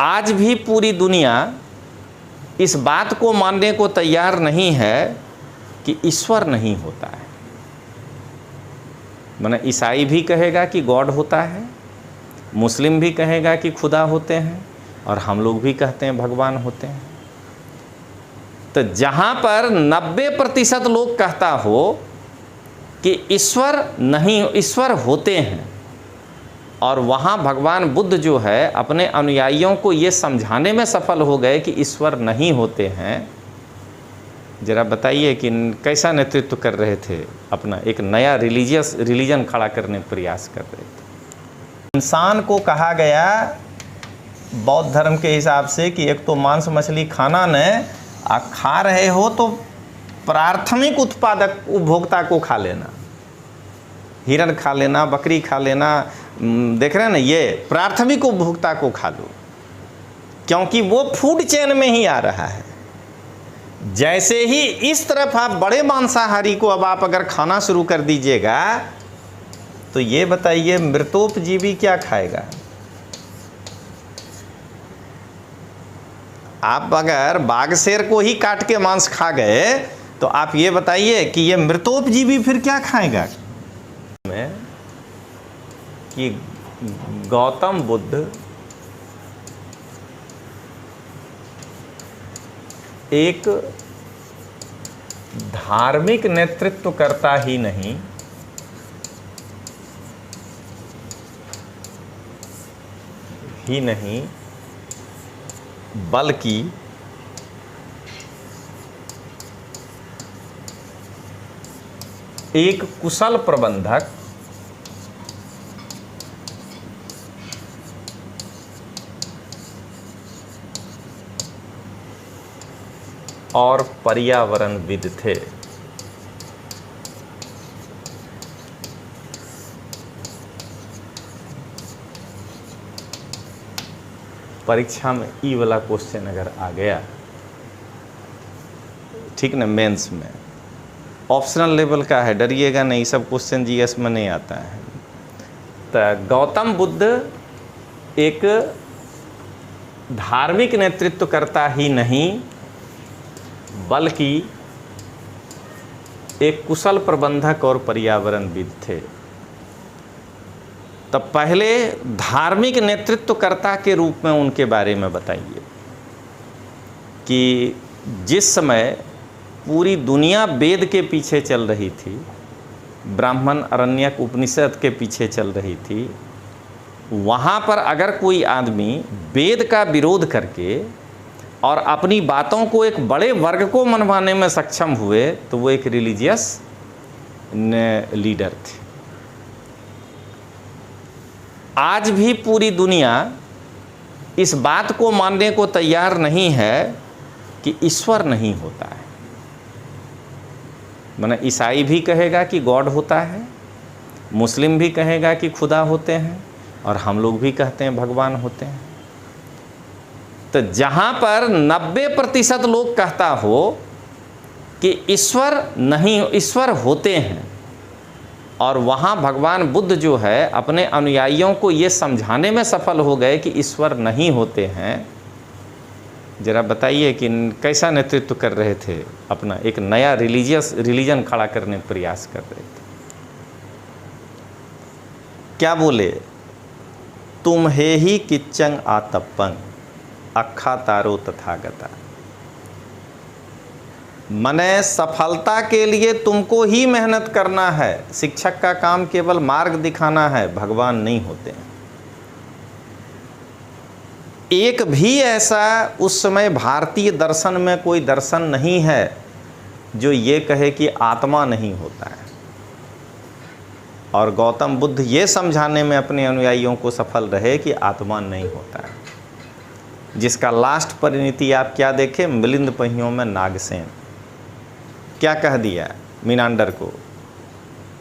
आज भी पूरी दुनिया इस बात को मानने को तैयार नहीं है कि ईश्वर नहीं होता है। माने ईसाई भी कहेगा कि गॉड होता है, मुस्लिम भी कहेगा कि खुदा होते हैं, और हम लोग भी कहते हैं भगवान होते हैं। तो जहाँ पर 90% लोग कहता हो कि ईश्वर नहीं, ईश्वर होते हैं, और वहाँ भगवान बुद्ध जो है अपने अनुयायियों को ये समझाने में सफल हो गए कि ईश्वर नहीं होते हैं। जरा बताइए कि कैसा नेतृत्व कर रहे थे, अपना एक नया रिलीजन खड़ा करने का प्रयास कर रहे थे। इंसान को कहा गया बौद्ध धर्म के हिसाब से कि एक तो मांस मछली खाना न, खा रहे हो तो प्राथमिक उत्पादक उपभोक्ता को खा लेना, हिरण खा लेना, बकरी खा लेना, देख रहे हैं ना, ये प्राथमिक उपभोक्ता को खा लो, क्योंकि वो फूड चेन में ही आ रहा है। जैसे ही इस तरफ आप बड़े मांसाहारी को अब आप अगर खाना शुरू कर दीजिएगा, तो ये बताइए मृतोपजीवी क्या खाएगा? आप अगर बाघ शेर को ही काट के मांस खा गए, तो आप ये बताइए कि ये मृतोपजीवी फिर क्या खाएगा? कि गौतम बुद्ध एक धार्मिक नेतृत्व करता ही नहीं बल्कि एक कुशल प्रबंधक और पर्यावरणविद थे। परीक्षा में ई वाला क्वेश्चन अगर आ गया, ठीक ना, मेंस में ऑप्शनल लेवल का है, डरिएगा नहीं, सब क्वेश्चन जीएस में नहीं आता है। तो गौतम बुद्ध एक धार्मिक नेतृत्व करता ही नहीं बल्कि एक कुशल प्रबंधक और पर्यावरणविद थे। तब पहले धार्मिक नेतृत्वकर्ता के रूप में उनके बारे में बताइए कि जिस समय पूरी दुनिया वेद के पीछे चल रही थी, ब्राह्मण अरण्यक उपनिषद के पीछे चल रही थी, वहाँ पर अगर कोई आदमी वेद का विरोध करके और अपनी बातों को एक बड़े वर्ग को मनवाने में सक्षम हुए, तो वो एक रिलीजियस लीडर थे। आज भी पूरी दुनिया इस बात को मानने को तैयार नहीं है कि ईश्वर नहीं होता है। माने ईसाई भी कहेगा कि गॉड होता है, मुस्लिम भी कहेगा कि खुदा होते हैं, और हम लोग भी कहते हैं भगवान होते हैं। तो जहाँ पर 90% लोग कहता हो कि ईश्वर नहीं, ईश्वर होते हैं, और वहाँ भगवान बुद्ध जो है अपने अनुयायियों को ये समझाने में सफल हो गए कि ईश्वर नहीं होते हैं। जरा बताइए कि कैसा नेतृत्व कर रहे थे, अपना एक नया रिलीजन खड़ा करने का प्रयास कर रहे थे। क्या बोले? तुम हे ही किच्चंग आतप्पंग अक्खा तारो तथागता। मने सफलता के लिए तुमको ही मेहनत करना है, शिक्षक का काम केवल मार्ग दिखाना है, भगवान नहीं होते हैं। एक भी ऐसा उस समय भारतीय दर्शन में कोई दर्शन नहीं है जो ये कहे कि आत्मा नहीं होता है। और गौतम बुद्ध ये समझाने में अपने अनुयायियों को सफल रहे कि आत्मा नहीं होता है, जिसका लास्ट परिणति आप क्या देखें? मिलिंद पहियों में नागसेन क्या कह दिया मीनांडर को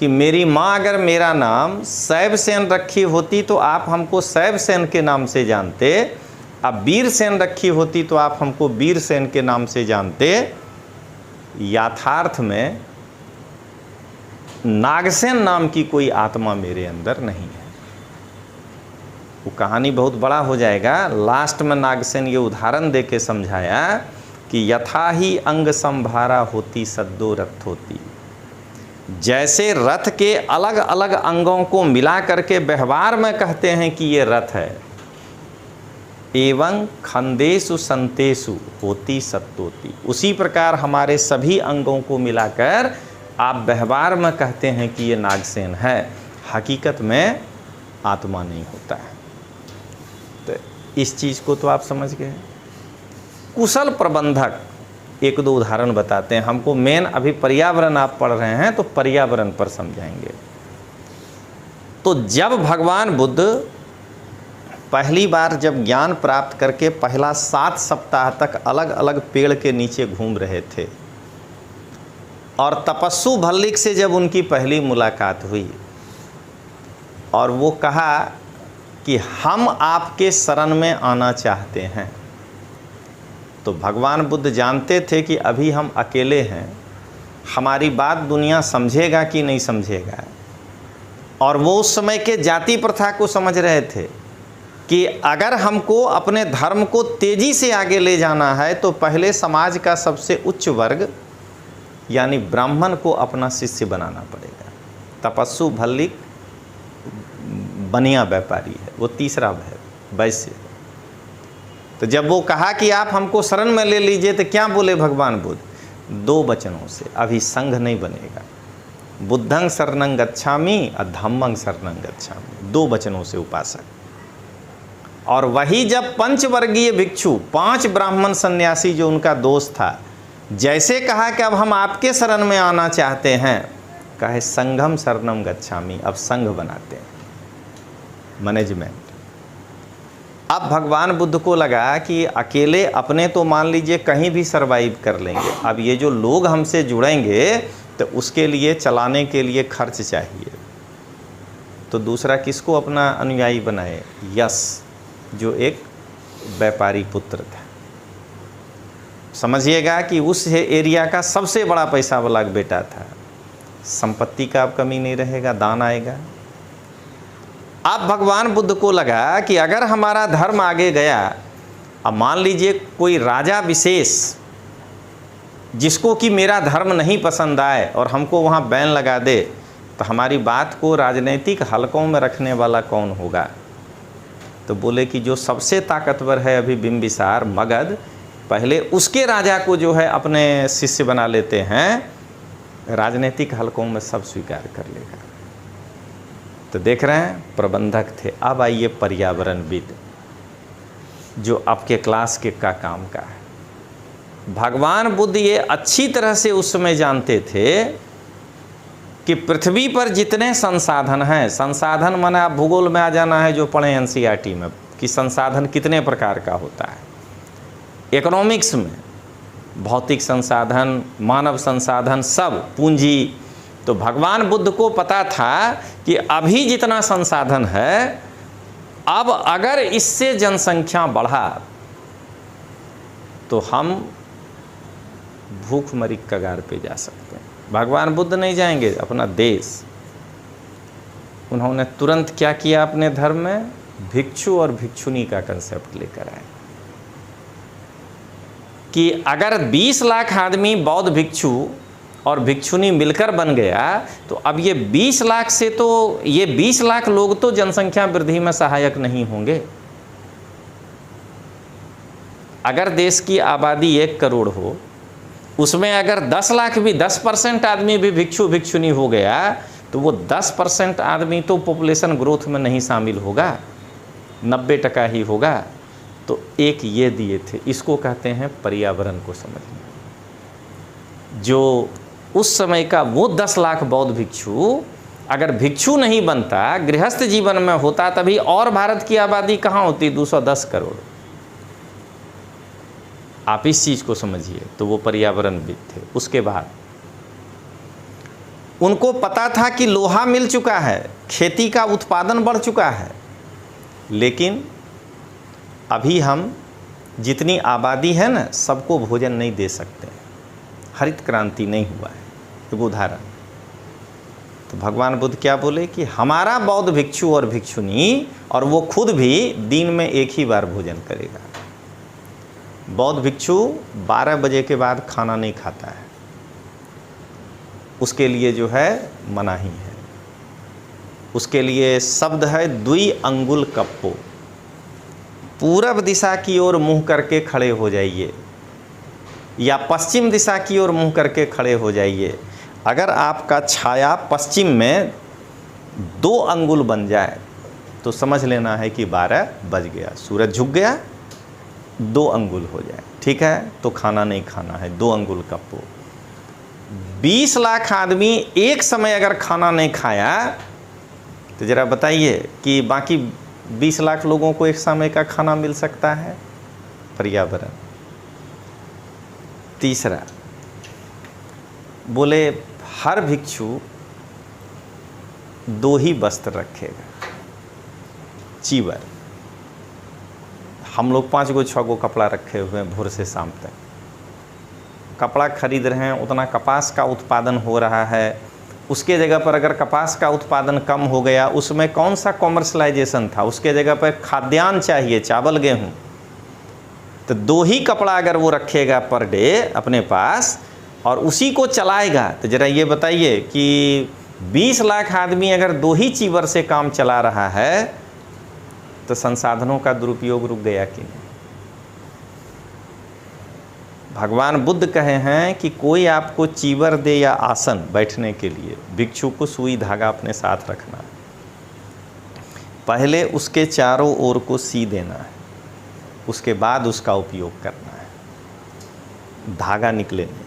कि मेरी माँ अगर मेरा नाम शैवसेन रखी होती तो आप हमको शैवसेन के नाम से जानते, अब वीरसेन रखी होती तो आप हमको वीरसेन के नाम से जानते। यथार्थ में नागसेन नाम की कोई आत्मा मेरे अंदर नहीं है। वो कहानी बहुत बड़ा हो जाएगा। लास्ट में नागसेन ये उदाहरण दे के समझाया कि यथा ही अंग संभारा होती सद्दो रथ होती। जैसे रथ के अलग अलग अंगों को मिला करके व्यवहार में कहते हैं कि ये रथ है, एवं खंदेशु संतेषु होती सत्तोती, उसी प्रकार हमारे सभी अंगों को मिलाकर आप व्यवहार में कहते हैं कि ये नागसेन है, हकीकत में आत्मा नहीं होता है। तो इस चीज़ को तो आप समझ गए। कुशल प्रबंधक एक दो उदाहरण बताते हैं हमको। मेन अभी पर्यावरण आप पढ़ रहे हैं तो पर्यावरण पर समझाएंगे। तो जब भगवान बुद्ध पहली बार जब ज्ञान प्राप्त करके पहला 7 सप्ताह तक अलग अलग पेड़ के नीचे घूम रहे थे और तपस्सु भल्लिक से जब उनकी पहली मुलाकात हुई और वो कहा कि हम आपके शरण में आना चाहते हैं, तो भगवान बुद्ध जानते थे कि अभी हम अकेले हैं, हमारी बात दुनिया समझेगा कि नहीं समझेगा। और वो उस समय के जाति प्रथा को समझ रहे थे कि अगर हमको अपने धर्म को तेजी से आगे ले जाना है तो पहले समाज का सबसे उच्च वर्ग यानी ब्राह्मण को अपना शिष्य बनाना पड़ेगा। तपस्सु भल्लिक बनिया व्यापारी है, वो तीसरा है वैश्य। तो जब वो कहा कि आप हमको शरण में ले लीजिए तो क्या बोले भगवान बुद्ध? 2 वचनों से, अभी संघ नहीं बनेगा। बुद्धं शरणं गच्छामि और धम्मं शरणं गच्छामि, 2 वचनों से उपासक। और वही जब पंचवर्गीय भिक्षु 5 ब्राह्मण सन्यासी जो उनका दोस्त था, जैसे कहा कि अब हम आपके शरण में आना चाहते हैं, कहे संघम शरणं गच्छामि, अब संघ बनाते हैं, मैनेजमेंट। अब भगवान बुद्ध को लगा कि अकेले अपने तो मान लीजिए कहीं भी सरवाइव कर लेंगे, अब ये जो लोग हमसे जुड़ेंगे तो उसके लिए चलाने के लिए खर्च चाहिए। तो दूसरा किसको अपना अनुयायी बनाए? यश, जो एक व्यापारी पुत्र था। समझिएगा कि उस एरिया का सबसे बड़ा पैसा वाला बेटा था। संपत्ति का अब कमी नहीं रहेगा, दान आएगा। अब भगवान बुद्ध को लगा कि अगर हमारा धर्म आगे गया, अब मान लीजिए कोई राजा विशेष जिसको कि मेरा धर्म नहीं पसंद आए और हमको वहाँ बैन लगा दे, तो हमारी बात को राजनीतिक हलकों में रखने वाला कौन होगा? तो बोले कि जो सबसे ताकतवर है अभी बिंबिसार मगध, पहले उसके राजा को जो है अपने शिष्य बना लेते हैं, राजनीतिक हलकों में सब स्वीकार कर लेगा। तो देख रहे हैं प्रबंधक थे। अब आइए पर्यावरणविद, जो आपके क्लास के का काम का है। भगवान बुद्ध ये अच्छी तरह से उस समय जानते थे कि पृथ्वी पर जितने संसाधन हैं, संसाधन माने आप भूगोल में आ जाना है जो पढ़े एनसीईआरटी में, कि संसाधन कितने प्रकार का होता है। इकोनॉमिक्स में भौतिक संसाधन, मानव संसाधन, सब पूंजी। तो भगवान बुद्ध को पता था कि अभी जितना संसाधन है, अब अगर इससे जनसंख्या बढ़ा तो हम भूखमरी कगार पे जा सकते हैं। भगवान बुद्ध नहीं जाएंगे अपना देश। उन्होंने तुरंत क्या किया अपने धर्म में? भिक्षु और भिक्षुनी का कंसेप्ट लेकर आए कि अगर 20 लाख आदमी बौद्ध भिक्षु और भिक्षुनी मिलकर बन गया तो अब ये 20 लाख से तो ये 20 लाख लोग तो जनसंख्या वृद्धि में सहायक नहीं होंगे। अगर देश की आबादी 1 करोड़ हो, उसमें अगर 10 लाख भी 10% आदमी भी भिक्षु भिक्षुनी हो गया तो वो 10% आदमी तो पॉपुलेशन ग्रोथ में नहीं शामिल होगा, 90% ही होगा। तो एक ये दिए थे, इसको कहते हैं पर्यावरण को समझना। जो उस समय का वो 10 लाख बौद्ध भिक्षु अगर भिक्षु नहीं बनता, गृहस्थ जीवन में होता, तभी और भारत की आबादी कहाँ होती? 210 करोड़। आप इस चीज़ को समझिए। तो वो पर्यावरणविद थे। उसके बाद उनको पता था कि लोहा मिल चुका है, खेती का उत्पादन बढ़ चुका है, लेकिन अभी हम जितनी आबादी है ना, सबको भोजन नहीं दे सकते। हरित क्रांति नहीं हुआ है। एक उदाहरण, तो भगवान बुद्ध क्या बोले कि हमारा बौद्ध भिक्षु और भिक्षुनी, और वो खुद भी दिन में एक ही बार भोजन करेगा। बौद्ध भिक्षु 12 बजे के बाद खाना नहीं खाता है, उसके लिए जो है मनाही है। उसके लिए शब्द है द्वि अंगुल कप्पो, पूरब दिशा की ओर मुंह करके खड़े हो जाइए या पश्चिम दिशा की ओर मुंह करके खड़े हो जाइए। अगर आपका छाया पश्चिम में 2 अंगुल बन जाए तो समझ लेना है कि 12 बज गया। सूरज झुक गया, 2 अंगुल हो जाए, ठीक है, तो खाना नहीं खाना है, 2 अंगुल कप्पो। 20 लाख आदमी एक समय अगर खाना नहीं खाया तो ज़रा बताइए कि बाकी 20 लाख लोगों को एक समय का खाना मिल सकता है? पर्यावरण। तीसरा बोले हर भिक्षु 2 ही वस्त्र रखेगा, चीवर। हम लोग 5 गो 6 गो कपड़ा रखे हुए हैं, भोर से शाम तक कपड़ा खरीद रहे हैं, उतना कपास का उत्पादन हो रहा है। उसके जगह पर अगर कपास का उत्पादन कम हो गया, उसमें कौन सा कॉमर्शलाइजेशन था? उसके जगह पर खाद्यान्न चाहिए, चावल गेहूँ। तो 2 ही कपड़ा अगर वो रखेगा पर डे अपने पास और उसी को चलाएगा, तो ज़रा ये बताइए कि 20 लाख आदमी अगर 2 ही चीवर से काम चला रहा है तो संसाधनों का दुरुपयोग रुक गया कि नहीं? भगवान बुद्ध कहे हैं कि कोई आपको चीवर दे या आसन बैठने के लिए, भिक्षु को सुई धागा अपने साथ रखना है। पहले उसके चारों ओर को सी देना है, उसके बाद उसका उपयोग करना है। धागा निकले नहीं।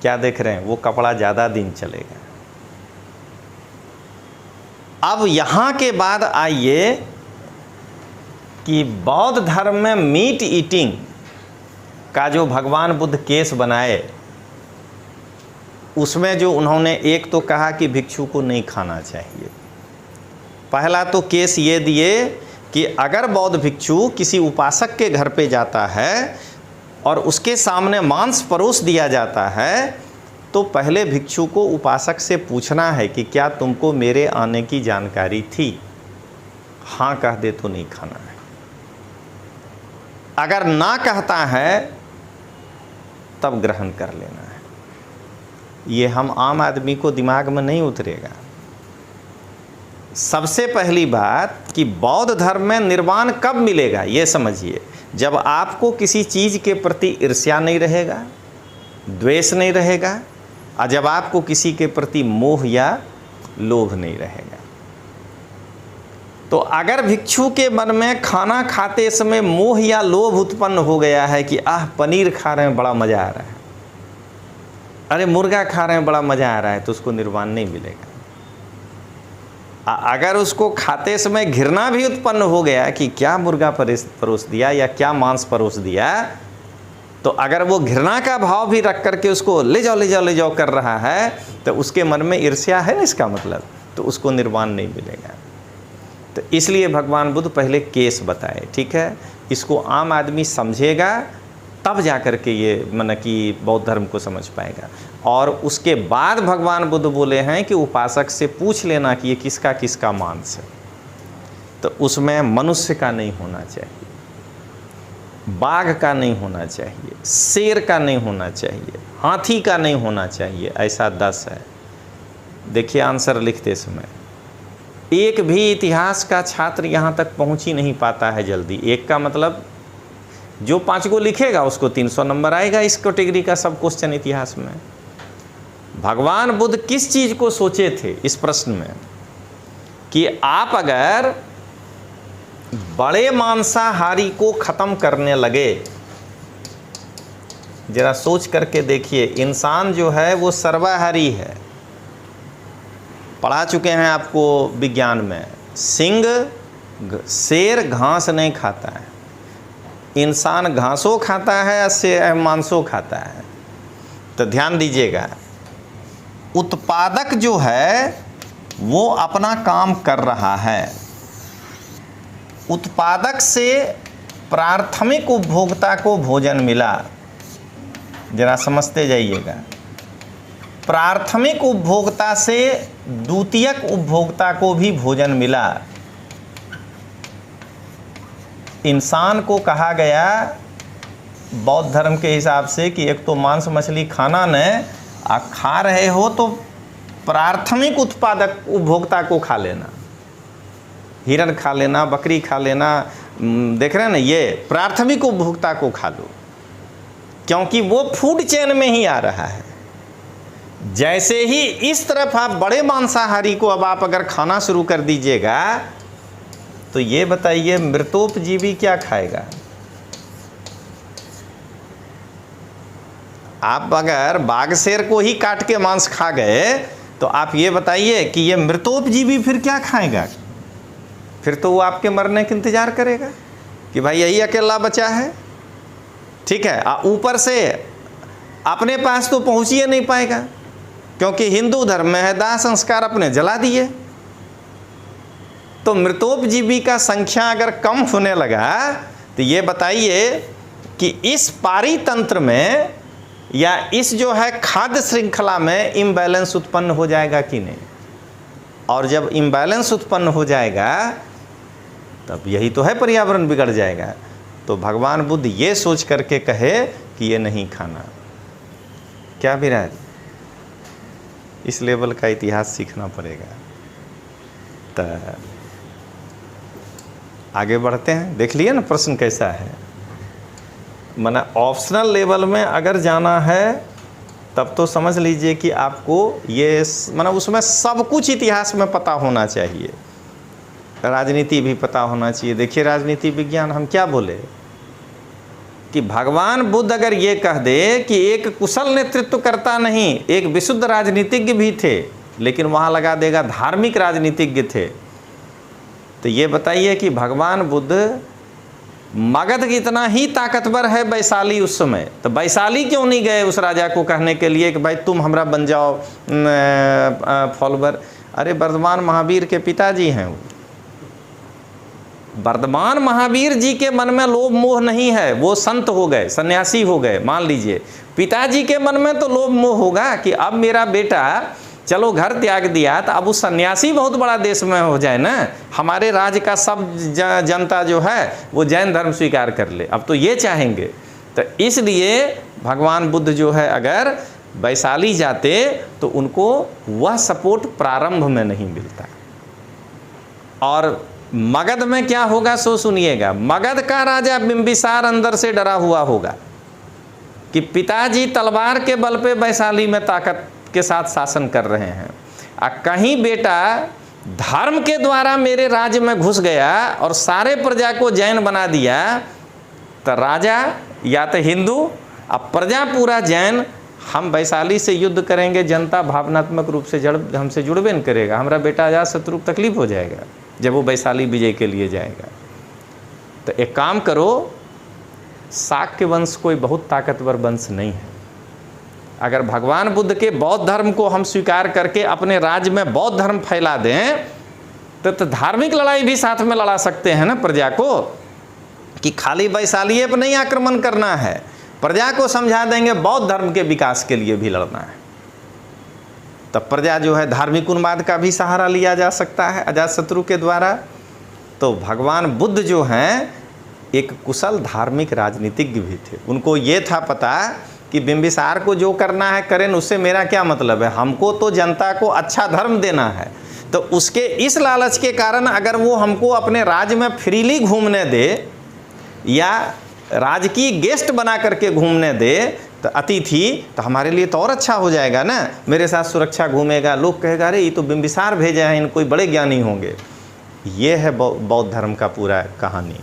क्या देख रहे हैं? वो कपड़ा ज़्यादा दिन चलेगा। अब यहाँ के बाद आइए कि बौद्ध धर्म में मीट ईटिंग का जो भगवान बुद्ध केस बनाए, उसमें जो उन्होंने एक तो कहा कि भिक्षु को नहीं खाना चाहिए। पहला तो केस ये दिए कि अगर बौद्ध भिक्षु किसी उपासक के घर पे जाता है और उसके सामने मांस परोस दिया जाता है तो पहले भिक्षु को उपासक से पूछना है कि क्या तुमको मेरे आने की जानकारी थी? हाँ कह दे तो नहीं खाना है। अगर ना कहता है तब ग्रहण कर लेना है। ये हम आम आदमी को दिमाग में नहीं उतरेगा। सबसे पहली बात कि बौद्ध धर्म में निर्वाण कब मिलेगा ये समझिए, जब आपको किसी चीज़ के प्रति ईर्ष्या नहीं रहेगा, द्वेष नहीं रहेगा, और जब आपको किसी के प्रति मोह या लोभ नहीं रहेगा। तो अगर भिक्षु के मन में खाना खाते समय मोह या लोभ उत्पन्न हो गया है कि आह पनीर खा रहे हैं बड़ा मज़ा आ रहा है, अरे मुर्गा खा रहे हैं बड़ा मज़ा आ रहा है, तो उसको निर्वाण नहीं मिलेगा। अगर उसको खाते समय घृणा भी उत्पन्न हो गया कि क्या मुर्गा परोस दिया या क्या मांस परोस दिया, तो अगर वो घृणा का भाव भी रख करके उसको ले जाओ ले जाओ ले जाओ कर रहा है तो उसके मन में ईर्ष्या है ना, इसका मतलब, तो उसको निर्वाण नहीं मिलेगा। तो इसलिए भगवान बुद्ध पहले केस बताए, ठीक है, इसको आम आदमी समझेगा तब जा कर के ये मन कि बौद्ध धर्म को समझ पाएगा। और उसके बाद भगवान बुद्ध बोले हैं कि उपासक से पूछ लेना कि ये किसका किसका मांस है। तो उसमें मनुष्य का नहीं होना चाहिए, बाघ का नहीं होना चाहिए, शेर का नहीं होना चाहिए, हाथी का नहीं होना चाहिए, ऐसा 10 है। देखिए आंसर लिखते समय एक भी इतिहास का छात्र यहाँ तक पहुँच ही नहीं पाता है जल्दी। एक का मतलब जो 5 गो लिखेगा उसको 300 नंबर आएगा इस कैटेगरी का सब क्वेश्चन इतिहास में। भगवान बुद्ध किस चीज़ को सोचे थे इस प्रश्न में कि आप अगर बड़े मांसाहारी को ख़त्म करने लगे, जरा सोच करके देखिए, इंसान जो है वो सर्वाहारी है। पढ़ा चुके हैं आपको विज्ञान में, शेर घास नहीं खाता है, इंसान घासों खाता है या मांसों खाता है। तो ध्यान दीजिएगा, उत्पादक जो है वो अपना काम कर रहा है, उत्पादक से प्राथमिक उपभोक्ता को भोजन मिला। जरा समझते जाइएगा, प्राथमिक उपभोक्ता से द्वितीयक उपभोक्ता को भी भोजन मिला। इंसान को कहा गया बौद्ध धर्म के हिसाब से कि एक तो मांस मछली खाना न, आप खा रहे हो तो प्राथमिक उत्पादक उपभोक्ता को खा लेना, हिरण खा लेना, बकरी खा लेना, देख रहे हैं ना, ये प्राथमिक उपभोक्ता को खा लो, क्योंकि वो फूड चेन में ही आ रहा है। जैसे ही इस तरफ आप बड़े मांसाहारी को अब आप अगर खाना शुरू कर दीजिएगा, तो ये बताइए मृतोपजीवी क्या खाएगा? आप अगर बाघ शेर को ही काट के मांस खा गए, तो आप ये बताइए कि ये मृतोपजीवी फिर क्या खाएगा? फिर तो वो आपके मरने का इंतजार करेगा कि भाई यही अकेला बचा है, ठीक है। ऊपर से अपने पास तो पहुंच ही नहीं पाएगा, क्योंकि हिंदू धर्म में है दाह संस्कार अपने जला दिए। तो मृतोपजीवी का संख्या अगर कम होने लगा, तो ये बताइए कि इस पारितंत्र में या इस जो है खाद्य श्रृंखला में इम्बैलेंस उत्पन्न हो जाएगा कि नहीं? और जब इम्बैलेंस उत्पन्न हो जाएगा, तब यही तो है पर्यावरण बिगड़ जाएगा। तो भगवान बुद्ध ये सोच करके कहे कि ये नहीं खाना। क्या विराज, इस लेवल का इतिहास सीखना पड़ेगा। तो आगे बढ़ते हैं। देख लिए ना प्रश्न कैसा है, माना ऑप्शनल लेवल में अगर जाना है तब तो समझ लीजिए कि आपको ये माना उसमें सब कुछ इतिहास में पता होना चाहिए, राजनीति भी पता होना चाहिए। देखिए राजनीति विज्ञान हम क्या बोले कि भगवान बुद्ध अगर ये कह दे कि एक कुशल नेतृत्व करता नहीं, एक विशुद्ध राजनीतिज्ञ भी थे, लेकिन वहाँ लगा देगा धार्मिक राजनीतिज्ञ थे, तो ये बताइए कि भगवान बुद्ध मगध कितना ही ताकतवर है वैशाली उस समय, तो वैशाली क्यों नहीं गए उस राजा को कहने के लिए कि भाई तुम हमरा बन जाओ फॉलोवर? अरे वर्धमान महावीर के पिताजी हैं वो। वर्धमान महावीर जी के मन में लोभ मोह नहीं है, वो संत हो गए, सन्यासी हो गए, मान लीजिए। पिताजी के मन में तो लोभ मोह होगा कि अब मेरा बेटा चलो घर त्याग दिया, तो अब उस सन्यासी बहुत बड़ा देश में हो जाए ना, हमारे राज्य का सब जनता जो है वो जैन धर्म स्वीकार कर ले, अब तो ये चाहेंगे। तो इसलिए भगवान बुद्ध जो है अगर वैशाली जाते तो उनको वह सपोर्ट प्रारंभ में नहीं मिलता। और मगध में क्या होगा सो सुनिएगा। मगध का राजा बिंबिसार अंदर से डरा हुआ होगा कि पिताजी तलवार के बल पे वैशाली में ताकत के साथ शासन कर रहे हैं, कहीं बेटा धर्म के द्वारा मेरे राज्य में घुस गया और सारे प्रजा को जैन बना दिया, तो राजा या तो हिंदू, अब प्रजा पूरा जैन, हम वैशाली से युद्ध करेंगे, जनता भावनात्मक रूप से हमसे जुड़बे न करेगा, हमारा बेटा आजाद शत्रु को तकलीफ हो जाएगा जब वो वैशाली विजय के लिए जाएगा। तो एक काम करो, शाक्य वंश कोई बहुत ताकतवर वंश नहीं है। अगर भगवान बुद्ध के बौद्ध धर्म को हम स्वीकार करके अपने राज्य में बौद्ध धर्म फैला दें, तो धार्मिक लड़ाई भी साथ में लड़ा सकते हैं ना प्रजा को, कि खाली वैशाली पर नहीं आक्रमण करना है, प्रजा को समझा देंगे बौद्ध धर्म के विकास के लिए भी लड़ना है। तब प्रजा जो है धार्मिक उन्माद का भी सहारा लिया जा सकता है अजातशत्रु के द्वारा। तो भगवान बुद्ध जो हैं एक कुशल धार्मिक राजनीतिज्ञ भी थे। उनको ये था पता कि बिंबिसार को जो करना है करें, उससे मेरा क्या मतलब है, हमको तो जनता को अच्छा धर्म देना है। तो उसके इस लालच के कारण अगर वो हमको अपने राज्य में फ्रीली घूमने दे या राजकीय गेस्ट बना करके घूमने दे, तो अतिथि, तो हमारे लिए तो और अच्छा हो जाएगा ना, मेरे साथ सुरक्षा घूमेगा, लोग कहेगा अरे ये तो बिंबिसार भेजे हैं, इन कोई बड़े ज्ञानी होंगे। ये है बौद्ध धर्म का पूरा कहानी।